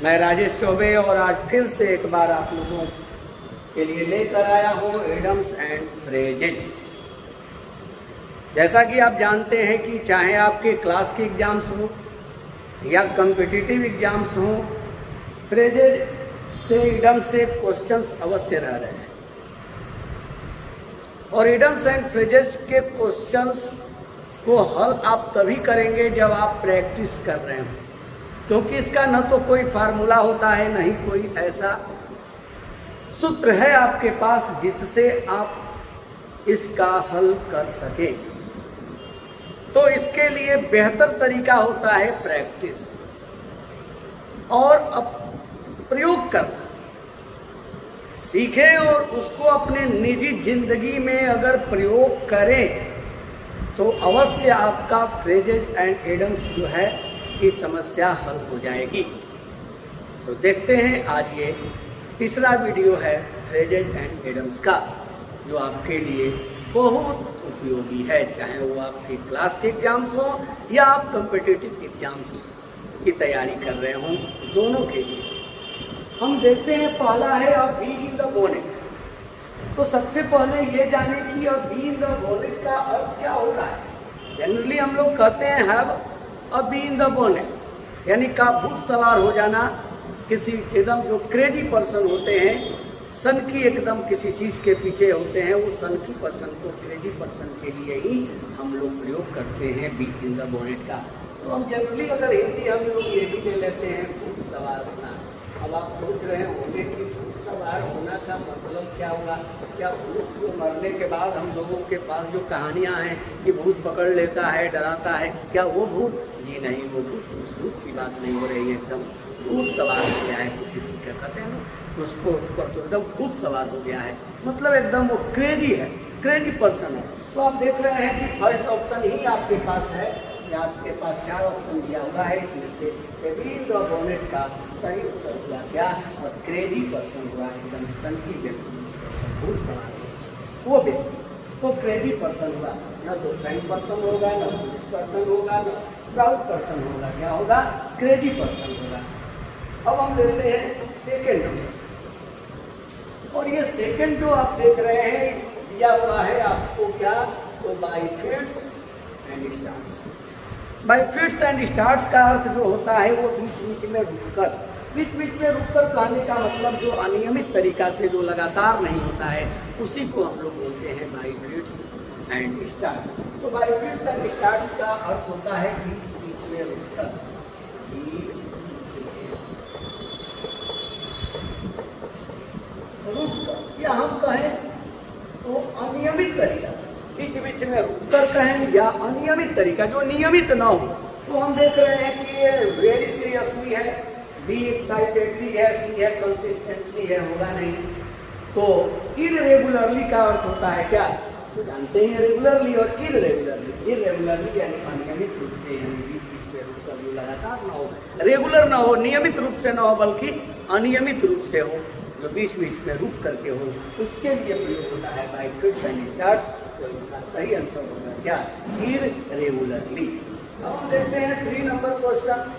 मैं राजेश चौबे और आज फिर से एक बार आप लोगों के लिए लेकर आया हूँ इडियम्स एंड फ्रेजेज। जैसा कि आप जानते हैं कि चाहे आपके क्लास के एग्जाम्स हों या कॉम्पिटिटिव एग्जाम्स हों, फ्रेजेज से इडियम्स से क्वेश्चंस अवश्य रह रहे हैं और इडियम्स एंड फ्रेजेज के क्वेश्चंस को हल आप तभी करेंगे जब आप प्रैक्टिस कर रहे हो, क्योंकि इसका न तो कोई फार्मूला होता है, न ही कोई ऐसा सूत्र है आपके पास जिससे आप इसका हल कर सके। तो इसके लिए बेहतर तरीका होता है प्रैक्टिस और प्रयोग करना। सीखें और उसको अपने निजी जिंदगी में अगर प्रयोग करें तो अवश्य आपका फ्रेजेज एंड इडियम्स जो है की समस्या हल हो जाएगी। तो देखते हैं, आज ये तीसरा वीडियो है फ्रेजेज एंड इडियम्स का, जो आपके लिए बहुत उपयोगी है, चाहे वो आपके क्लास के एग्जाम्स हो या आप कॉम्पिटिटिव एग्जाम्स की तैयारी कर रहे हों, दोनों के लिए। हम देखते हैं, पहला है अ बी इन द बोनेट। तो सबसे पहले ये जाने कि अ बी इन द बोनेट का अर्थ क्या होता है। जनरली हम लोग कहते हैं have a be in the bonnet, यानी का भूत सवार हो जाना। किसी एकदम जो क्रेजी पर्सन होते हैं, सन की एकदम किसी चीज़ के पीछे होते हैं, वो सन की पर्सन को क्रेजी पर्सन के लिए ही हम लोग प्रयोग करते हैं बी इन द बोनेट का। तो हम जनरली अगर हिंदी हम लोग ये भी ले लेते हैं भूत सवार होना। अब आप सोच रहे होंगे कि भूत सवार होना का मतलब क्या होगा। क्या भूत को मरने के बाद हम लोगों के पास जो कहानियाँ हैं कि भूत पकड़ लेता है, डराता है, क्या वो भूत? जी नहीं, वो भूत उस भूत की बात नहीं हो रही है। एकदम भूत सवार हो गया है किसी चीज़ का, कहते हैं ना, उसको ऊपर तो एकदम भूत सवार हो गया है, मतलब एकदम वो क्रेजी है, क्रेजी पर्सन है। तो आप देख रहे हैं कि फर्स्ट ऑप्शन ही आपके पास है, या आपके पास 4 ऑप्शन दिया हुआ है, इसमें से बी इन द बोनेट का सही उत्तर हुआ क्या? और क्रेजी पर्सन हुआ, एकदम सन की व्यक्ति, भूत सवार वो व्यक्ति, वो क्रेजी पर्सन हुआ। न तो फ्रेंड पर्सन होगा, न पुलिस पर्सन होगा, न प्राउड पर्सन होगा, क्या होगा? क्रेजी पर्सन होगा। अब हम लेते हैं सेकेंड नंबर, और ये सेकेंड जो आप देख रहे हैं दिया हुआ है आपको क्या? तो by fits and starts. By fits and starts का अर्थ जो होता है वो बीच बीच में रुककर, बीच बीच में रुककर कहने का मतलब जो अनियमित तरीका से जो लगातार नहीं होता है, उसी को हम लोग बोलते हैं बाई फिट्स एंड स्टार्ट्स। तो बाई फिट्स एंड स्टार्ट्स का अर्थ होता है बीच बीच में रुककर, बीच रुककर, या हम कहें तो अनियमित तरीका से, बीच बीच में रुककर कहें या अनियमित तरीका जो नियमित ना हो। तो हम देख रहे हैं कि ये वेरी सीरियसली है, बी एक्साइटेडली है, सी है कंसिस्टेंटली है, होगा नहीं। तो इरेगुलरली का अर्थ होता है क्या? तो जानते हैं रेगुलरली और इरेगुलरली। इरेगुलरली यानी अनियमित रूप से, यानी बीच बीच में रुककर जो लगातार ना हो, रेगुलर ना हो, नियमित रूप से ना हो, बल्कि अनियमित रूप से हो, जो बीच बीच में रुक करके हो, उसके लिए प्रयोग होता है बाई फिट्स एंड स्टार्ट्स। तो इसका सही आंसर होगा क्या? इरेगुलरली। अब हम देखते हैं 3 नंबर क्वेश्चन।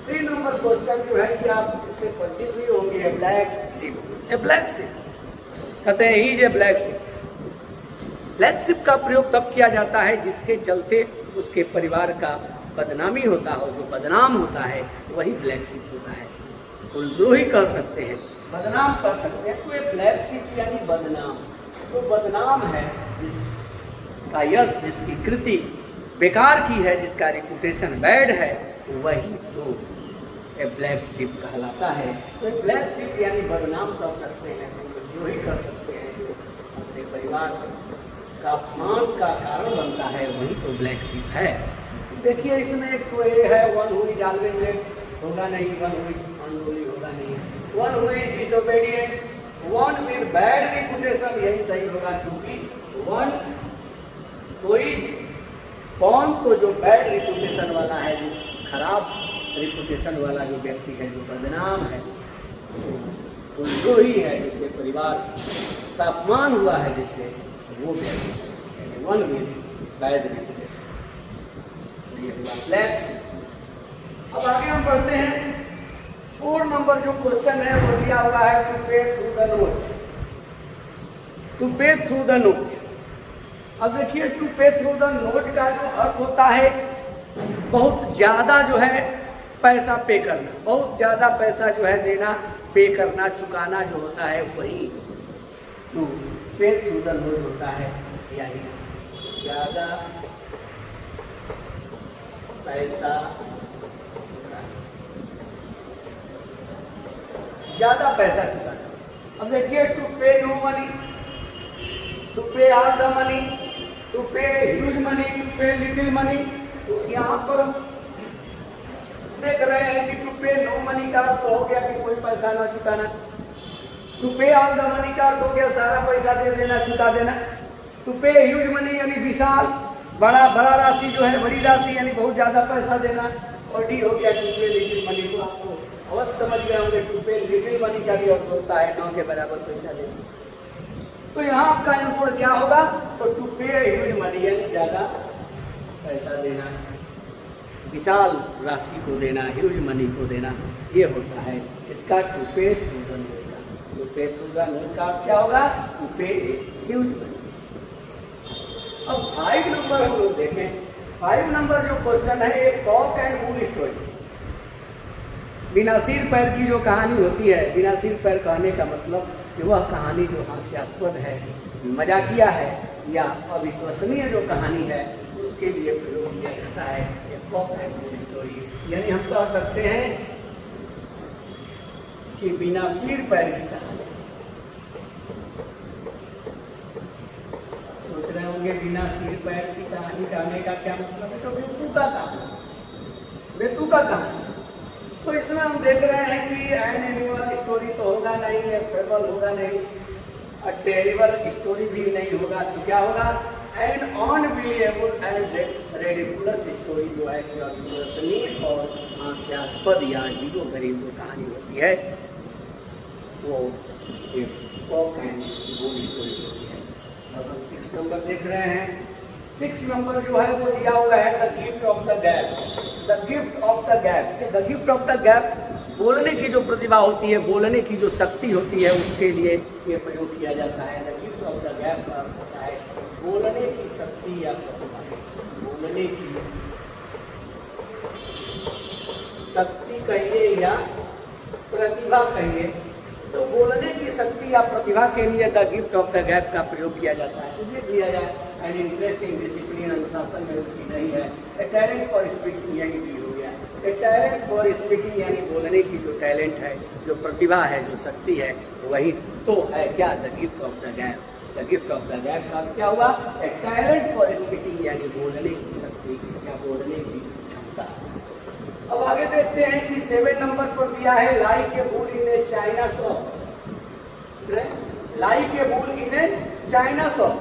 3 नंबर क्वेश्चन जो है कि आप इससे परिचित भी होंगे, ए ब्लैक शिप। ए ब्लैक शिप कहते हैं ही जे ब्लैक शिप। ब्लैक शिप का प्रयोग तब किया जाता है जिसके चलते उसके परिवार का बदनामी होता हो, जो बदनाम होता है वही ब्लैक शिप होता है। कुलद्रोही कह सकते हैं, बदनाम कर सकते हैं। तो ये ब्लैक शिप यानी बदनाम, तो बदनाम है जिसका यश, जिसकी कृति बेकार की है, जिसका रिपुटेशन बैड है, वही तो ए ब्लैक शिप कहलाता है। तो ब्लैक शिप यानी बदनाम कर सकते हैं, कुलद्रोही कर सकते हैं, जो अपने परिवार का अपमान का कारण बनता है, वही तो ब्लैक शिप है। देखिए इसमें एक तो ये है वन हुई डालने होगा नहीं, वन हुई अनहोली होगा नहीं, वन हुई disobedient, one with bad reputation, यही सही होगा, क्योंकि वन कोई कौन तो जो बैड रिपुटेशन वाला है, जिस खराब रिपुटेशन वाला जो व्यक्ति है, जो बदनाम है, तो ही है जिससे परिवार का अपमान हुआ है, जिससे वो व्यक्ति वन विद बैड रिपुटेशन, ये हुआ ब्लैक। अब आगे हम पढ़ते हैं 4 नंबर नंबर जो क्वेश्चन है वो दिया हुआ है टू पे थ्रू द नोज, टू पे थ्रू द नोज। अब देखिए टू पे थ्रू द नोज का जो अर्थ होता है बहुत ज्यादा जो है पैसा पे करना, बहुत ज्यादा पैसा जो है देना, पे करना, चुकाना जो होता है वही टू पे थ्रू द नोज होता है, यानी ज्यादा पैसा चुकाना, ज्यादा पैसा चुकाना। अब देखिए टू पे नो मनी, टू पे ऑल द मनी, टू पे ह्यूज मनी, टू पे लिटिल मनी। तो यहाँ पर हम देख रहे हैं कि टू पे नो मनी का अर्थ हो गया कि कोई पैसा ना चुकाना, टू पे ऑल द मनी का अर्थ हो गया सारा पैसा दे देना, चुका देना, टू पे ह्यूज मनी यानी विशाल बड़ा राशि जो है, बड़ी राशि यानी बहुत ज्यादा पैसा देना, और डी हो गया टू पे लिटिल मनी। को आपको अवश्य समझ गए होंगे टू पे लिटिल मनी का भी अर्थ होता है 9 के बराबर पैसा देना। तो यहाँ आपका आंसर क्या होगा, तो टू पे ह्यूज मनी यानी ज्यादा पैसा देना, विशाल राशि को देना, ह्यूज मनी को देना, ये होता है इसका टू पे थ्रू द नोज का। टू पे थ्रू द नोज का क्या होगा, टू पे ह्यूज मनी। अब 5 नंबर हम लोग देखें। 5 नंबर जो क्वेश्चन है ये कॉक एंड बुल स्टोरी, बिना सिर पैर की जो कहानी होती है, बिना सिर पैर कहने का मतलब कि वह कहानी जो हास्यास्पद है, मजाकिया है या अविश्वसनीय जो कहानी है उसके लिए प्रयोग किया जाता है ये कॉक एंड बुल स्टोरी। यानी हम कह सकते हैं कि बिना सिर पैर की कहानी। सोच रहे होंगे बिना सिर पैर की कहानी कहने का क्या मतलब है, तो बेतुका कहानी, बेतुका कहानी। तो इसमें हम देख रहे हैं कि एन एनिमल स्टोरी तो होगा नहीं, है फेबल होगा नहीं, और टेरिबल स्टोरी भी नहीं होगा, तो क्या होगा, N unbelievable and ridiculous story जो है कि अविश्वसनीय और हास्यास्पद या अजीबोगरीब जो कहानी होती है वो कॉक एंड बुल स्टोरी होती है। अब हम 6 नंबर देख रहे हैं। 6 नंबर जो है वो दिया हुआ है the gift of the gap, the gift of the gap. The gift of the gap बोलने की जो प्रतिभा होती है, बोलने की जो शक्ति होती है उसके लिए ये प्रयोग किया जाता है। The gift of the gap का अर्थ होता है बोलने की शक्ति या प्रतिभा, बोलने की शक्ति कहिए या प्रतिभा कहिए, तो बोलने की शक्ति या प्रतिभा के लिए the gift of the gap का प्रयोग किया जाता है। तो ये दिया जाए एंड इंटरेस्ट इन डिसिप्लिन, अनुशासन में रुचि नहीं है, ए टैलेंट फॉर स्पीकिंग, यही भी हो गया। ए टैलेंट फॉर स्पीकिंग यानी बोलने की जो टैलेंट है, जो प्रतिभा है, जो शक्ति है, वही तो है क्या, the gift of the gap. The gift of the gap का क्या हुआ, ए टैलेंट फॉर स्पीकिंग यानी बोलने की शक्ति या बोलने की क्षमता। अब आगे देखते हैं कि 7 नंबर पर दिया है like a bull in A China shop, like a bull in A China shop.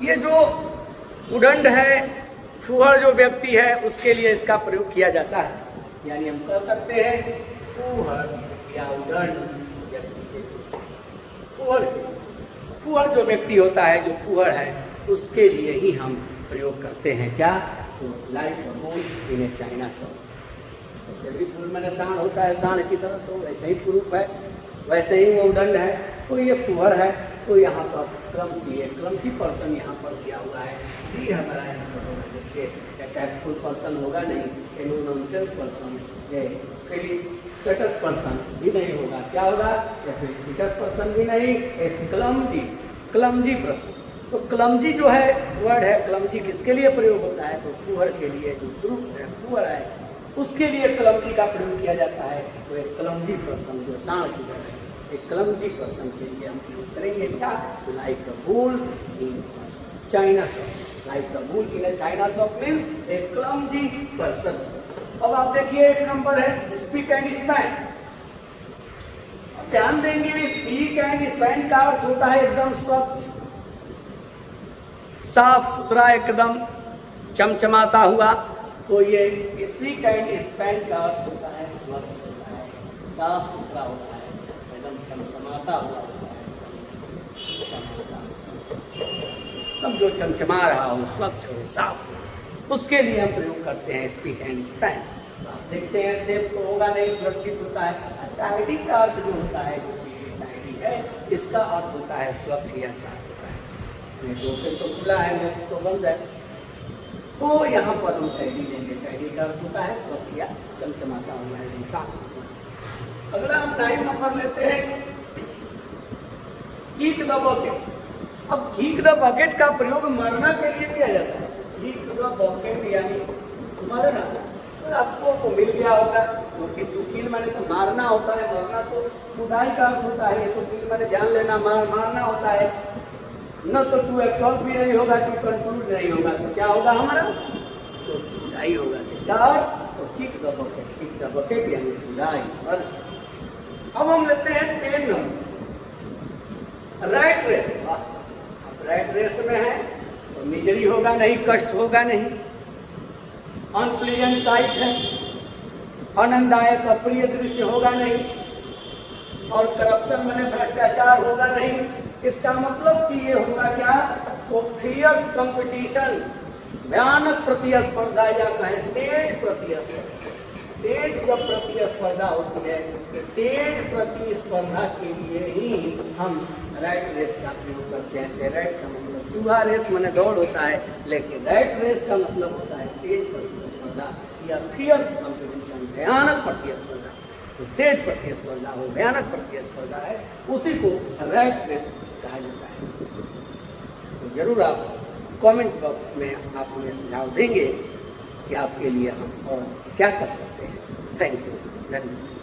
ये जो उदंड है, फूहड़ जो व्यक्ति है, उसके लिए इसका प्रयोग किया जाता है। यानी हम कह सकते हैं फूहड़ या उदंड व्यक्ति के लिए, फूहड़ जो व्यक्ति होता है, जो फूहड़ है, उसके लिए ही हम प्रयोग करते हैं क्या, तो like a bull in A China shop. ऐसे भी फूल में सांड होता है, सांड की तरह, तो वैसे ही पुरुष है, वैसे ही वो उदंड है, तो ये फूहड़ है। तो यहाँ पर क्लमसी है, क्लमसी पर्सन यहाँ पर दिया हुआ है। डी हमारा आंसर होगा। देखिए टैक्टफुल पर्सन होगा नहीं, ए नो नॉनसेंस पर्सन, ये फेलिसिटस पर्सन भी नहीं होगा। क्या होगा, या फेलिसिटस पर्सन भी नहीं, एक क्लमजी पर्सन। तो क्लमजी जो है वर्ड है, क्लमजी किसके लिए प्रयोग होता है, तो फूहड़ के लिए, जो ग्रुप है फूहड़ है उसके लिए क्लमजी का प्रयोग किया जाता है। तो एक क्लमजी पर्सन जो सांड की तरह है, एक क्लमजी पर्सन के लिए हम प्रयोग करेंगे क्या, like a bull in China shop. Like a bull in China shop means A clumsy person. अब आप देखिए 8 नंबर है स्पीक एंड स्पैन। ध्यान देंगे स्पीक एंड स्पैन का अर्थ होता है एकदम स्वच्छ, साफ सुथरा, एकदम चमचमाता हुआ। तो ये स्पीक एंड स्पैन का अर्थ होता है स्वच्छ होता है, साफ सुथरा होता है, एकदम चमचमाता हुआ होता है। तब जो चमचमा रहा हो, स्वच्छ हो, साफ हो, उसके लिए हम प्रयोग करते हैं स्पीक एंड स्पैन। आप देखते हैं सेफ तो होगा नहीं, सुरक्षित होता है, टाइडी का अर्थ जो होता है, जो टाइडी है, इसका अर्थ होता है स्वच्छ या साफ होता है। डॉक्टर तो खुला है, मुख तो बंद है, तो यहाँ पर हम टाइडी लेंगे। टाइडी का अर्थ होता है स्वच्छ या चमचमाता हुआ है, साफ सुथरा। अगला हम 9 नंबर लेते हैं, किक द बकेट। अब किक द बकेट का प्रयोग मरना के लिए किया जाता है। किक द बकेट यानी मरना। तो आपको तो मिल गया होगा, क्योंकि टू किल माने तो मारना होता है, मरना तो खुदाई का अर्थ होता है, तो किल माने जान लेना, मारना होता है। न तो टू एब्सॉल्व भी नहीं होगा, टू कंक्लूड नहीं होगा, तो क्या होगा हमारा? तो खुदाई होगा। इसका अर्थ तो kick the bucket, kick the bucket यानी खुदाई। और अब हम लेते हैं 10 नंबर, राइट रेस। अब राइट रेस में है तो मिजरी होगा नहीं, कष्ट होगा नहीं, अनप्लीजेंट साइट है, आनंददायक अप्रिय दृश्य होगा नहीं, और करप्शन माने भ्रष्टाचार होगा नहीं। इसका मतलब कि ये होगा क्या? तो फियर्स कंपटीशन, भयानक प्रतिस्पर्धा, या कहें तेज प्रतिस्पर्धा। तेज जब प्रतिस्पर्धा होती है, तो तेज प्रतिस्पर्धा के लिए ही हम राइट रेस का प्रयोग करते हैं। से राइट का मतलब चूहा रेस माने दौड़ होता है, लेकिन राइट रेस का मतलब होता है तेज प्रतिस्पर्धा या फियर्स कंपटीशन, भयानक प्रतिस्पर्धा। तो तेज प्रतिस्पर्धा हो, भयानक प्रतिस्पर्धा है, उसी को राइट रेस कहा जाता है। तो जरूर आप कमेंट बॉक्स में आप हमें सुझाव देंगे कि आपके लिए हम और क्या कर सकते हैं। थैंक यू, धन्यवाद।